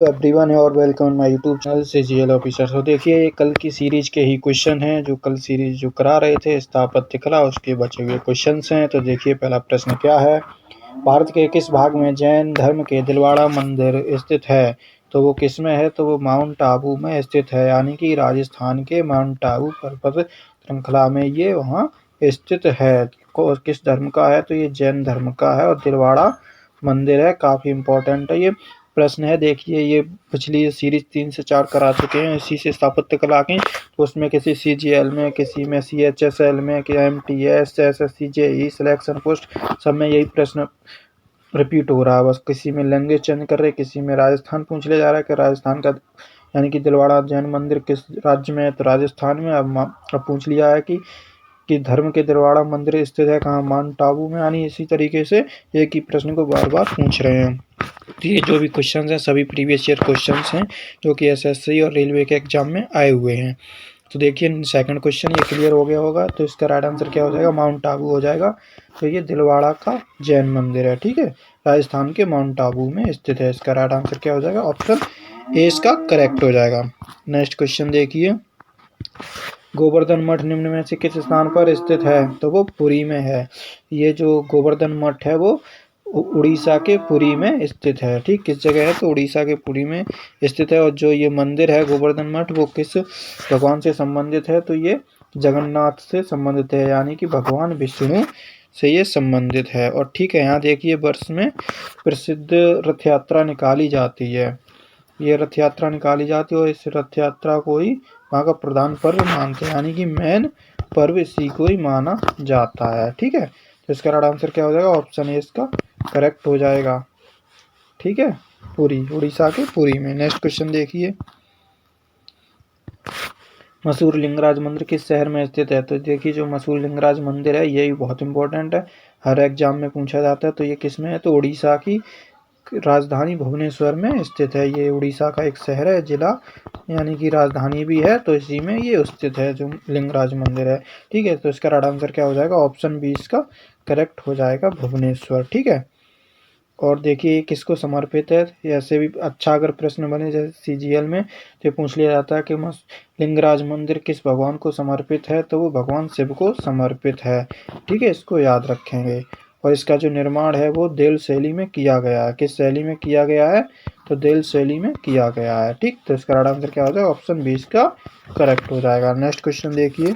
Everyone और welcome my YouTube channel से GL officer. तो देखिए ये कल की सीरीज के ही क्वेश्चन हैं जो कल सीरीज जो करा रहे थे स्थापत्य कला उसके बचे हुए क्वेश्चंस हैं। तो देखिए पहला प्रश्न क्या है, भारत के किस भाग में जैन धर्म के दिलवाड़ा मंदिर स्थित है? तो वो किस में है? तो वो माउंट आबू में स्थित है, यानी कि राजस्थान के माउंट आबू पर्वत श्रृंखला में ये वहाँ स्थित है। किस धर्म का है? तो ये जैन धर्म का है और दिलवाड़ा मंदिर है। काफ़ी इंपॉर्टेंट है ये प्रश्न है। देखिए ये पिछली सीरीज 3 से 4 करा चुके हैं इसी से स्थापत्य कला की। तो उसमें किसी CGL में, किसी में CHSL में, कि MTS, SSC, JEE selection post सब में यही प्रश्न रिपीट हो रहा है। बस किसी में लैंग्वेज चेंज कर रहे, किसी में राजस्थान पूछ लिया जा रहा है कि राजस्थान का यानी कि दिलवाड़ा जैन मंदिर किस राज्य में है? तो राजस्थान में। अब पूछ लिया है कि धर्म के दिलवाड़ा मंदिर स्थित है कहाँ? माउंट आबू में। यानी इसी तरीके से एक ही प्रश्न को बार बार पूछ रहे हैं। तो ये जो भी क्वेश्चंस हैं सभी प्रीवियस ईयर क्वेश्चंस हैं जो कि SSC और रेलवे के एग्जाम में आए हुए हैं। तो देखिए सेकंड क्वेश्चन ये क्लियर हो गया होगा। तो इसका राइट आंसर क्या हो जाएगा? माउंट आबू हो जाएगा। तो ये दिलवाड़ा का जैन मंदिर है, ठीक है, राजस्थान के माउंट आबू में स्थित है। इसका राइट आंसर क्या हो जाएगा? ऑप्शन ए इसका करेक्ट हो जाएगा। नेक्स्ट क्वेश्चन देखिए, गोवर्धन मठ निम्न में से किस स्थान पर स्थित है? तो वो पुरी में है। ये जो गोवर्धन मठ है वो उड़ीसा के पुरी में स्थित है। ठीक, किस जगह है? तो उड़ीसा के पुरी में स्थित है। और जो ये मंदिर है गोवर्धन मठ वो किस भगवान से संबंधित है? तो ये जगन्नाथ से संबंधित है, यानी कि भगवान विष्णु से ये संबंधित है। और ठीक है, यहाँ देखिए वर्ष में प्रसिद्ध रथ यात्रा निकाली जाती है। ये रथ यात्रा निकाली जाती है और इस रथ यात्रा को ही वहाँ का प्रधान पर्व मानते हैं, यानी कि मेन पर्व इसी को ही माना जाता है। ठीक है, तो इसका राइट आंसर क्या हो जाएगा? ऑप्शन ए इसका करेक्ट हो जाएगा। ठीक है, पुरी, उड़ीसा के पुरी में। नेक्स्ट क्वेश्चन देखिए, मसूर लिंगराज मंदिर किस शहर में स्थित है? तो देखिए जो मसूर लिंगराज मंदिर है ये भी बहुत इंपॉर्टेंट है, हर एग्जाम में पूछा जाता है। तो ये किस में है? तो उड़ीसा की राजधानी भुवनेश्वर में स्थित है। ये उड़ीसा का एक शहर है, जिला यानी कि राजधानी भी है, तो इसी में ये स्थित है जो लिंगराज मंदिर है। ठीक है, तो इसका राइट आंसर क्या हो जाएगा? ऑप्शन बी इसका करेक्ट हो जाएगा, भुवनेश्वर। ठीक है, और देखिए किसको समर्पित है? ऐसे भी अच्छा अगर प्रश्न बने जैसे CGL में तो पूछ लिया जाता है कि लिंगराज मंदिर किस भगवान को समर्पित है? तो वो भगवान शिव को समर्पित है। ठीक है, इसको याद रखेंगे। और इसका जो निर्माण है वो देल शैली में किया गया है। किस शैली में किया गया है? तो देल शैली में किया गया है। ठीक, तो इसका राइट आंसर क्या हो जाएगा? ऑप्शन बी इसका करेक्ट हो जाएगा। नेक्स्ट क्वेश्चन देखिए,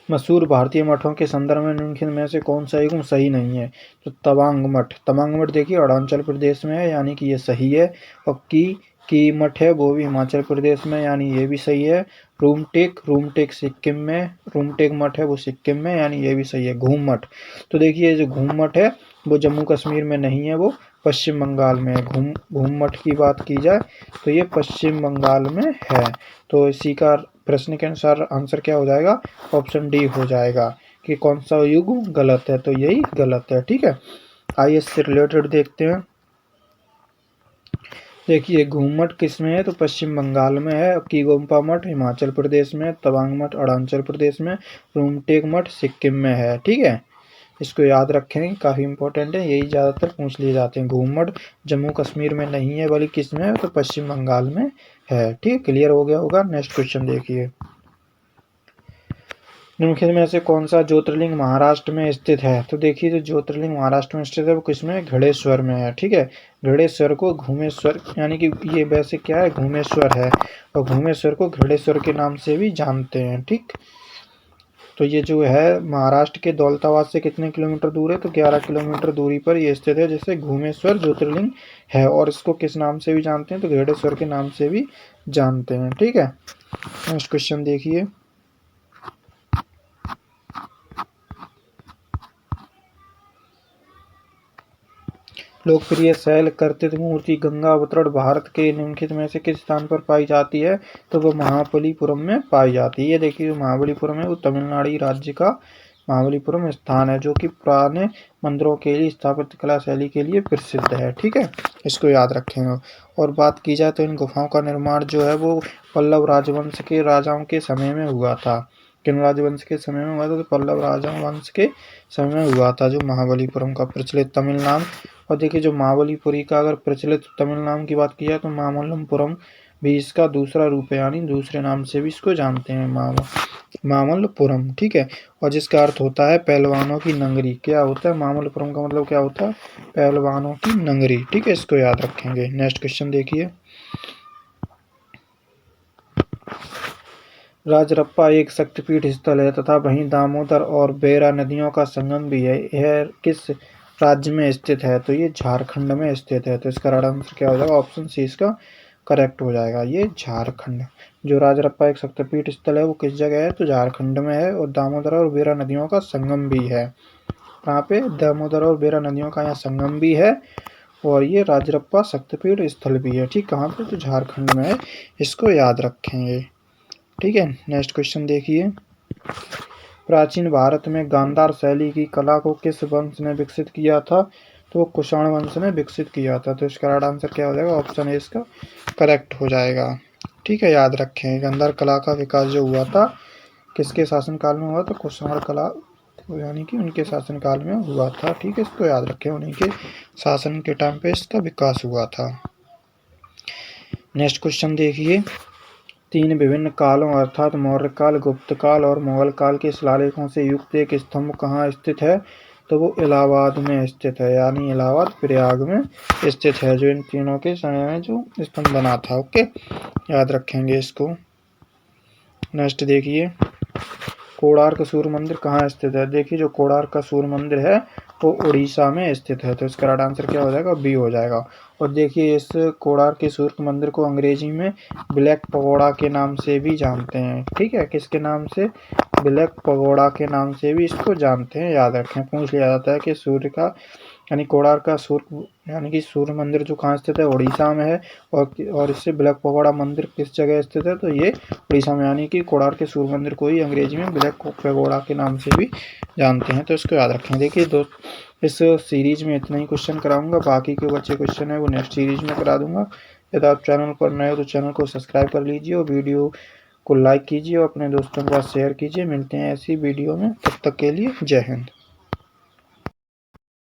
मशहूर भारतीय मठों के संदर्भ में निम्नलिखित में से कौन सा युग्म सही नहीं है? तो तवांग मठ, तवांग मठ देखिए अरुणाचल प्रदेश में है, यानी कि ये सही है। और की मठ है वो भी हिमाचल प्रदेश में, यानी ये भी सही है। रूमटेक सिक्किम में, रूमटेक मठ है वो सिक्किम में, यानी ये भी सही है। घूम मठ, तो देखिए जो घूम मठ है वो जम्मू कश्मीर में नहीं है, वो पश्चिम बंगाल में है। घूम मठ की बात की जाए तो ये पश्चिम बंगाल में है। तो इसी का प्रश्न के अनुसार आंसर क्या हो जाएगा? ऑप्शन डी हो जाएगा कि कौन सा युग्म गलत है, तो यही गलत है। ठीक है, आइए इससे रिलेटेड देखते हैं। देखिए घूमट किस में है? तो पश्चिम बंगाल में है। कीगोम्पा मठ हिमाचल प्रदेश में, तवांग मठ अरुणाचल प्रदेश में, रूमटेक मठ सिक्किम में है। ठीक है, इसको याद रखें, काफ़ी इंपॉर्टेंट है, यही ज़्यादातर पूछ लिए जाते हैं। घूमट जम्मू कश्मीर में नहीं है बल्कि किस में है? तो पश्चिम बंगाल में है। ठीक, क्लियर हो गया होगा। नेक्स्ट क्वेश्चन देखिए, निम्नलिखित में से कौन सा ज्योतिर्लिंग महाराष्ट्र में स्थित है? तो देखिए जो ज्योतिर्लिंग महाराष्ट्र में स्थित है वो किसमें? घृणेश्वर में है। ठीक है, घृणेश्वर को घूमेश्वर, यानी कि ये वैसे क्या है? घूमेश्वर है, और घूमेश्वर को घृणेश्वर के नाम से भी जानते हैं। ठीक, तो ये जो है महाराष्ट्र के दौलताबाद से कितने किलोमीटर दूर है? तो 11 किलोमीटर दूरी पर ये स्थित है, जैसे घूमेश्वर ज्योतिर्लिंग है। और इसको किस नाम से भी जानते हैं? तो घृणेश्वर के नाम से भी जानते हैं। ठीक है, नेक्स्ट क्वेश्चन देखिए, लोकप्रिय शैल कर्तित मूर्ति गंगा अवतरण भारत के निम्नलिखित में से किस स्थान पर पाई जाती है? तो वो महाबलीपुरम में पाई जाती है। ये देखिए महाबलीपुरम है वो तमिलनाडु राज्य का महाबलीपुरम स्थान है, जो कि पुराने मंदिरों के लिए स्थापत्य कला शैली के लिए प्रसिद्ध है। ठीक है, इसको याद रखेंगे। और बात की जाए तो इन गुफाओं का निर्माण जो है वो पल्लव राजवंश के राजाओं के समय में हुआ था। किन राजवंश के समय में हुआ था? तो पल्लव राजवंश के समय में हुआ था, जो महाबलीपुरम का प्रचलित तमिल नाम। और देखिए जो महाबलीपुरी का अगर प्रचलित तमिल नाम की बात की जाए तो मामल्लपुरम भी इसका दूसरा रूप है, यानी दूसरे नाम से भी इसको जानते हैं, मामल्लपुरम। ठीक है, और जिसका अर्थ होता है पहलवानों की नगरी। क्या होता है मामल्लपुरम का मतलब क्या होता है? पहलवानों की नगरी। ठीक है, इसको याद रखेंगे। नेक्स्ट क्वेश्चन देखिए, राजरप्पा एक शक्तिपीठ स्थल है तथा वहीं दामोदर और बेरा नदियों का संगम भी है। यह किस राज्य में स्थित है? तो ये झारखंड में स्थित है। तो इसका राइट आंसर क्या हो जाएगा? ऑप्शन सी इसका करेक्ट हो जाएगा, ये झारखंड। जो राजरप्पा एक शक्तिपीठ स्थल है वो किस जगह है? तो झारखंड में है, और दामोदर और बेरा नदियों का संगम भी है। कहाँ पे? दामोदर और बेरा नदियों का यहाँ संगम भी है, और ये राजरप्पा शक्तिपीठ स्थल भी है। ठीक, कहाँ पे? तो झारखंड में है, इसको याद रखेंगे। ठीक है, नेक्स्ट क्वेश्चन देखिए, प्राचीन भारत में गांधार शैली की कला को किस वंश ने विकसित किया था? तो कुषाण वंश ने विकसित किया था। तो इसका राइट आंसर क्या हो जाएगा? ऑप्शन ए इसका करेक्ट हो जाएगा। ठीक है, याद रखें, गांधार कला का विकास जो हुआ था किसके शासनकाल में हुआ? तो कुषाण कला, यानी कि उनके शासनकाल में हुआ था। ठीक है, इसको याद रखें, उन्हीं के शासन के टाइम पे इसका विकास हुआ था। नेक्स्ट क्वेश्चन देखिए, तीन विभिन्न कालों अर्थात मौर्य काल, गुप्त काल और मुगल काल के शिलालेखों से युक्त एक स्तंभ कहाँ स्थित है? तो वो इलाहाबाद में स्थित है, यानी इलाहाबाद प्रयाग में स्थित है, जो इन तीनों के समय में जो स्तंभ बना था। ओके, याद रखेंगे इसको। नेक्स्ट देखिए, कोणार्क सूर्य मंदिर कहाँ स्थित है? देखिए जो कोणार्क का सूर्य मंदिर है वो उड़ीसा में स्थित है। तो इसका राइट आंसर क्या हो जाएगा? बी हो जाएगा। और देखिए इस कोणार्क के सूर्य मंदिर को अंग्रेजी में ब्लैक पगोड़ा के नाम से भी जानते हैं। ठीक है, किसके नाम से? ब्लैक पगोड़ा के नाम से भी इसको जानते हैं, याद रखें। पूछ लिया जाता है कि सूर्य का, यानी कोणार्क का सूर्य, यानी कि सूर्य मंदिर जो कहाँ स्थित है? उड़ीसा में है। और इससे ब्लैक पगोड़ा मंदिर किस जगह स्थित है? तो ये उड़ीसा में, यानी कि कोणार्क के सूर्य मंदिर को ही अंग्रेजी में ब्लैक पगोड़ा के नाम से भी जानते हैं। तो इसको याद रखें। देखिए इस सीरीज में इतना ही क्वेश्चन कराऊंगा, बाकी के बच्चे क्वेश्चन है वो नेक्स्ट सीरीज में करा दूंगा। यदि आप चैनल पर नए हो तो चैनल को सब्सक्राइब कर लीजिए और वीडियो को लाइक कीजिए और अपने दोस्तों के साथ शेयर कीजिए। मिलते हैं ऐसी वीडियो में, तब तक के लिए जय हिंद।